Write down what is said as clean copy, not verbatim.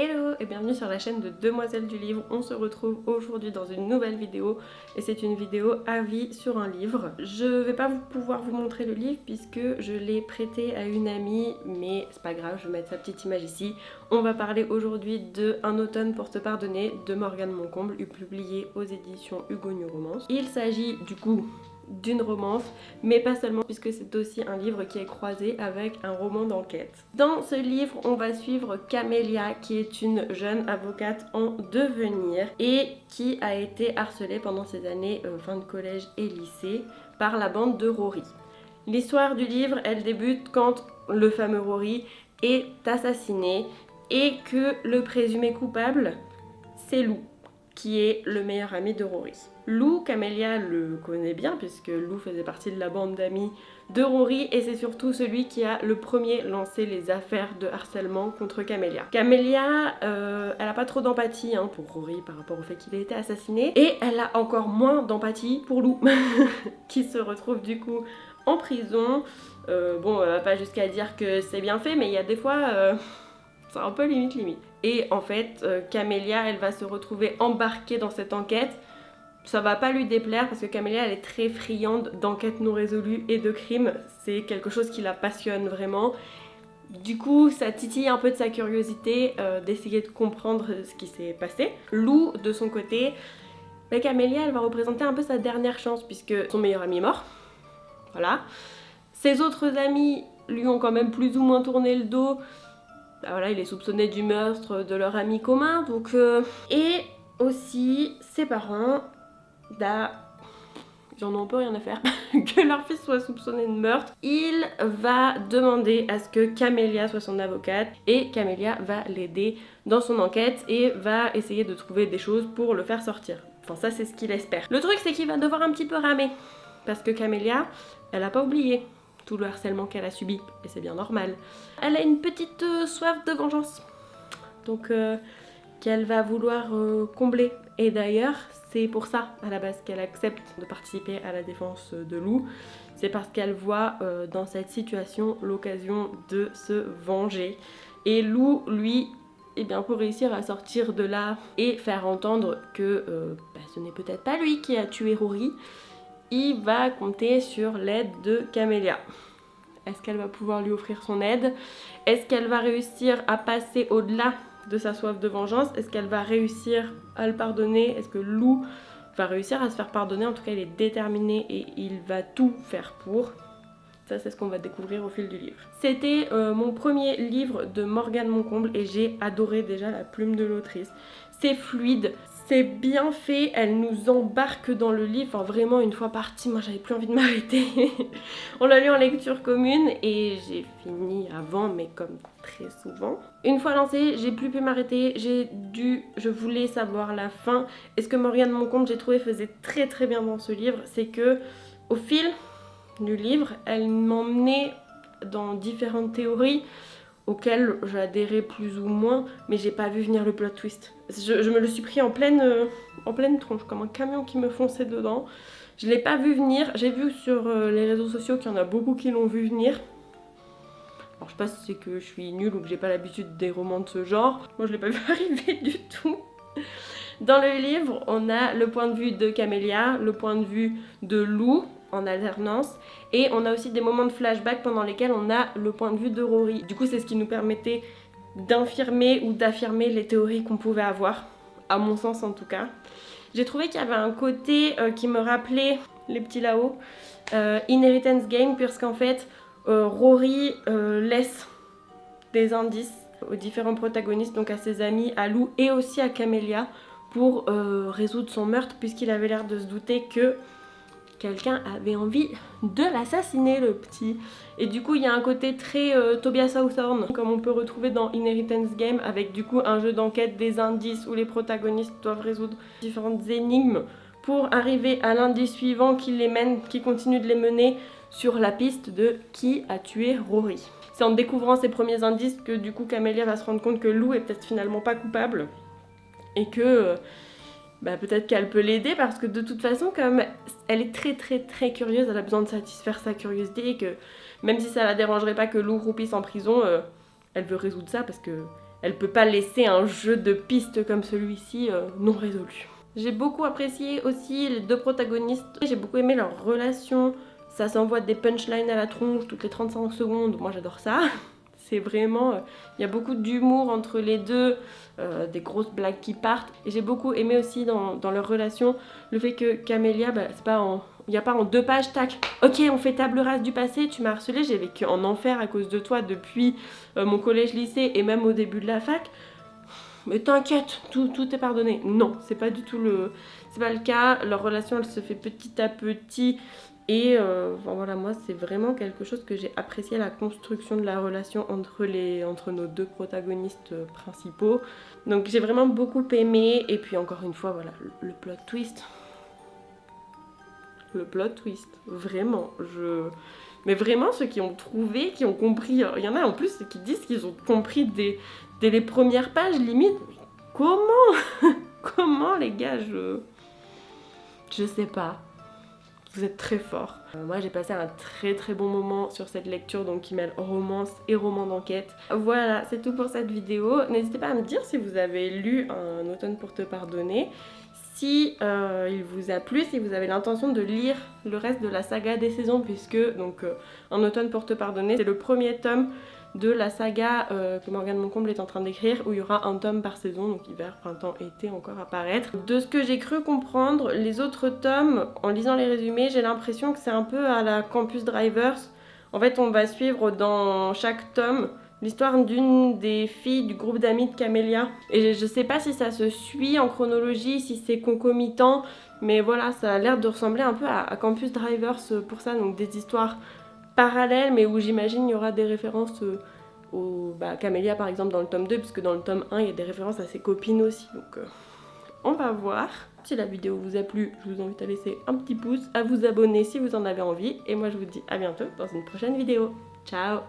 Hello et bienvenue sur la chaîne de Demoiselles du Livre. On se retrouve aujourd'hui dans une nouvelle vidéo et c'est une vidéo avis sur un livre. Je vais pas pouvoir vous montrer le livre puisque je l'ai prêté à une amie, mais c'est pas grave, je vais mettre sa petite image ici. On va parler aujourd'hui de Un automne pour te pardonner de Morgane Moncomble, publié aux éditions Hugo New Romance. Il s'agit du coup d'une romance, mais pas seulement, puisque c'est aussi un livre qui est croisé avec un roman d'enquête. Dans ce livre, on va suivre Camélia, qui est une jeune avocate en devenir et qui a été harcelée pendant ses années fin de collège et lycée par la bande de Rory. L'histoire du livre, elle débute quand le fameux Rory est assassiné et que le présumé coupable, c'est Lou, qui est le meilleur ami de Rory. Lou, Camélia le connaît bien puisque Lou faisait partie de la bande d'amis de Rory et c'est surtout celui qui a le premier lancé les affaires de harcèlement contre Camélia. Camélia, elle a pas trop d'empathie pour Rory par rapport au fait qu'il ait été assassiné et elle a encore moins d'empathie pour Lou qui se retrouve du coup en prison. Bon, pas jusqu'à dire que c'est bien fait, mais il y a des fois... c'est un peu limite. Et en fait, Camélia, elle va se retrouver embarquée dans cette enquête. Ça va pas lui déplaire parce que Camélia, elle est très friande d'enquêtes non résolues et de crimes. C'est quelque chose qui la passionne vraiment. Du coup, ça titille un peu de sa curiosité d'essayer de comprendre ce qui s'est passé. Lou, de son côté, Camélia, elle va représenter un peu sa dernière chance puisque son meilleur ami est mort. Voilà. Ses autres amis lui ont quand même plus ou moins tourné le dos. Voilà, il est soupçonné du meurtre de leur ami commun, donc... Et aussi, ses parents, ils en ont un peu rien à faire, que leur fils soit soupçonné de meurtre. Il va demander à ce que Camélia soit son avocate, et Camélia va l'aider dans son enquête, et va essayer de trouver des choses pour le faire sortir. Enfin, ça, c'est ce qu'il espère. Le truc, c'est qu'il va devoir un petit peu ramer, parce que Camélia, elle a pas oublié tout le harcèlement qu'elle a subi, et c'est bien normal. Elle a une petite soif de vengeance, donc qu'elle va vouloir combler. Et d'ailleurs, c'est pour ça, à la base, qu'elle accepte de participer à la défense de Lou. C'est parce qu'elle voit dans cette situation l'occasion de se venger. Et Lou, lui, pour réussir à sortir de là et faire entendre que ce n'est peut-être pas lui qui a tué Rory, il va compter sur l'aide de Camélia. Est-ce qu'elle va pouvoir lui offrir son aide? Est-ce qu'elle va réussir à passer au-delà de sa soif de vengeance? Est-ce qu'elle va réussir à le pardonner? Est-ce que Lou va réussir à se faire pardonner? En tout cas, il est déterminé et il va tout faire pour. Ça, c'est ce qu'on va découvrir au fil du livre. C'était mon premier livre de Morgane Moncomble et j'ai adoré déjà la plume de l'autrice. C'est fluide, c'est bien fait, elle nous embarque dans le livre. Enfin, vraiment, une fois partie, moi j'avais plus envie de m'arrêter. On l'a lu en lecture commune et j'ai fini avant, mais comme très souvent. Une fois lancée, j'ai plus pu m'arrêter, je voulais savoir la fin. Et ce que Morgane Moncomble, j'ai trouvé, faisait très très bien dans ce livre, c'est que au fil du livre, elle m'emmenait dans différentes théories auxquelles j'adhérais plus ou moins, mais j'ai pas vu venir le plot twist. Je me le suis pris en pleine tronche, comme un camion qui me fonçait dedans. Je l'ai pas vu venir, j'ai vu sur les réseaux sociaux qu'il y en a beaucoup qui l'ont vu venir. Alors je sais pas si c'est que je suis nulle ou que j'ai pas l'habitude des romans de ce genre. Moi je l'ai pas vu arriver du tout. Dans le livre, on a le point de vue de Camélia, le point de vue de Lou, en alternance, et on a aussi des moments de flashback pendant lesquels on a le point de vue de Rory. Du coup, c'est ce qui nous permettait d'infirmer ou d'affirmer les théories qu'on pouvait avoir, à mon sens en tout cas. J'ai trouvé qu'il y avait un côté qui me rappelait les petits là-haut, Inheritance Game, puisqu'en fait, Rory laisse des indices aux différents protagonistes, donc à ses amis, à Lou et aussi à Camélia, pour résoudre son meurtre, puisqu'il avait l'air de se douter que quelqu'un avait envie de l'assassiner, le petit. Et du coup, il y a un côté très Tobias Hawthorne, comme on peut retrouver dans Inheritance Game, avec du coup un jeu d'enquête, des indices où les protagonistes doivent résoudre différentes énigmes pour arriver à l'indice suivant qui continue de les mener sur la piste de qui a tué Rory. C'est en découvrant ces premiers indices que du coup Camélia va se rendre compte que Lou est peut-être finalement pas coupable et que peut-être qu'elle peut l'aider parce que de toute façon, comme elle est très très très curieuse, elle a besoin de satisfaire sa curiosité et que même si ça la dérangerait pas que Lou roupisse en prison, elle veut résoudre ça parce que elle peut pas laisser un jeu de pistes comme celui-ci non résolu. J'ai beaucoup apprécié aussi les deux protagonistes, j'ai beaucoup aimé leur relation, ça s'envoie des punchlines à la tronche toutes les 35 secondes, moi j'adore ça. C'est vraiment, il y a beaucoup d'humour entre les deux, des grosses blagues qui partent. Et j'ai beaucoup aimé aussi dans leur relation le fait que Camélia, c'est pas il n'y a pas en 2 pages, tac, ok on fait table rase du passé, tu m'as harcelé, j'ai vécu en enfer à cause de toi depuis mon collège-lycée et même au début de la fac. Mais t'inquiète, tout est pardonné. Non, c'est pas du tout c'est pas le cas. Leur relation, elle se fait petit à petit. Et voilà, moi, c'est vraiment quelque chose que j'ai apprécié, la construction de la relation entre nos deux protagonistes principaux. Donc j'ai vraiment beaucoup aimé. Et puis encore une fois, voilà, le plot twist. Le plot twist, vraiment. Mais vraiment, ceux qui ont trouvé, qui ont compris, il y en a en plus qui disent qu'ils ont compris dès les premières pages, limite. Comment Comment les gars, je sais pas. Vous êtes très forts. Moi j'ai passé un très bon moment sur cette lecture donc qui mêle romance et roman d'enquête. Voilà, c'est tout pour cette vidéo. N'hésitez pas à me dire si vous avez lu Un automne pour te pardonner, si il vous a plu, si vous avez l'intention de lire le reste de la saga des saisons, puisque donc Un automne pour te pardonner, c'est le premier tome de la saga que Morgane Moncomble est en train d'écrire, où il y aura un tome par saison, donc hiver, printemps, été encore à paraître. De ce que j'ai cru comprendre, les autres tomes, en lisant les résumés, j'ai l'impression que c'est un peu à la Campus Drivers. En fait, on va suivre dans chaque tome l'histoire d'une des filles du groupe d'amis de Camélia. Et je sais pas si ça se suit en chronologie, si c'est concomitant, mais voilà, ça a l'air de ressembler un peu à Campus Drivers pour ça, donc des histoires parallèles, mais où j'imagine il y aura des références Camélia par exemple dans le tome 2, puisque dans le tome 1 il y a des références à ses copines aussi, donc on va voir. Si la vidéo vous a plu, je vous invite à laisser un petit pouce, à vous abonner si vous en avez envie, et moi je vous dis à bientôt dans une prochaine vidéo. Ciao!